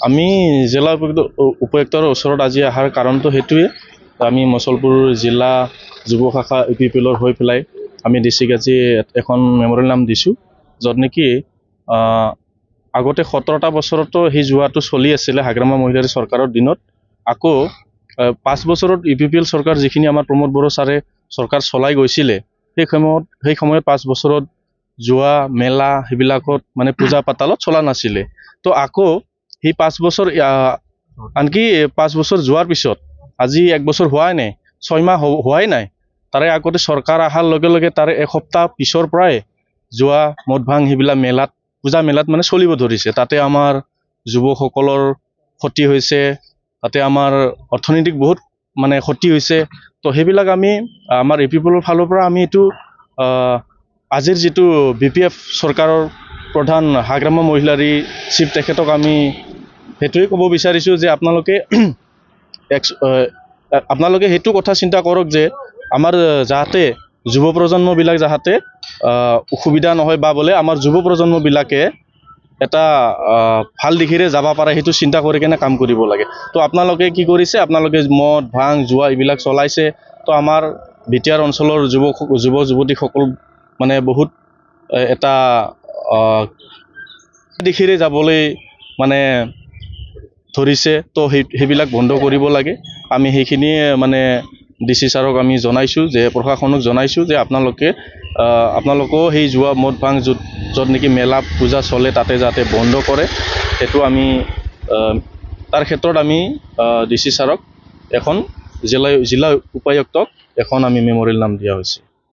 আমি জিলা উপায়ুক্তৰ ওচৰত আজি অহাৰ কাৰণটো সেইটোৱে আমি মচলপুৰ জিলা যুৱ শাখা UPPL হৈ পেলাই আমি ডিষ্ট্ৰিক্ট আজি এখন মেমৰিয়েল নাম দিছোঁ য'ত নেকি আগতে 17টা বছৰতো সেই যোৱাটো চলি আছিলে হাগ্ৰামা মহিলাৰী চৰকাৰৰ দিনত আকৌ 5 বছৰত UPPL চৰকাৰ যিখিনি আমাৰ প্ৰমোদ বড়ো ছাৰে চৰকাৰ চলাই গৈছিলে সেই সময়ত 5 বছৰত যোৱা মেলা সেইবিলাকত মানে পূজা পাতালত চলা নাছিলে তো আকৌ সেই 5 বছৰ আনকি 5 বছৰ যোৱাৰ পিছত আজি 1 বছৰ হোৱাই নাই 6 মাহ হোৱাই নাই তাৰে আগতে চৰকাৰ আহাৰ লগে লগে তাৰে এসপ্তাহ পিছৰ পৰাই যোৱা মদ ভাং সেইবিলাক মেলাত পূজা মেলাত মানে চলিব ধৰিছে তাতে আমাৰ যুৱকসকলৰ ক্ষতি হৈছে তাতে আমাৰ অৰ্থনৈতিক বহুত মানে ক্ষতি হৈছে তো সেইবিলাক আমি আমাৰ UPPLৰ ফালৰ পৰা আমি এইটো আজিৰ যিটো BPF চৰকাৰৰ প্ৰধান হাগ্ৰামা মহিলাৰী চিফ তেখেতক আমি সেইটোৱে ক'ব বিচাৰিছোঁ যে আপোনালোকে সেইটো কথা চিন্তা কৰক যে আমাৰ যাতে যুৱ প্ৰজন্মবিলাক যাতে অসুবিধা নহয় বা বলে আমাৰ যুৱ প্ৰজন্মবিলাকে এটা ভাল দিশেৰে যাব পাৰে সেইটো চিন্তা কৰি কেনে কাম কৰিব লাগে তো আপোনালোকে কি কৰিছে আপোনালোকে মদ ভাং জুৱা এইবিলাক চলাইছে তো আমাৰ বিটিআৰ অঞ্চলৰ যুৱ যুৱতীসকল মানে বহুত এটা দিশেৰে যাবলৈ মানে ধৰিছে তো সেইবিলাক বন্ধ কৰিব লাগে আমি সেইখিনি মানে DC ছাৰক আমি জনাইছোঁ যে প্ৰশাসনক জনাইছোঁ যে আপোনালোকেও সেই যোৱা মদ ভাং য'ত নেকি মেলা পূজা চলে তাতে যাতে বন্ধ কৰে সেইটো আমি তাৰ ক্ষেত্ৰত আমি DC ছাৰক এখন জিলা উপায়ুক্তক এখন আমি মেমৰিয়েল নাম দিয়া হৈছে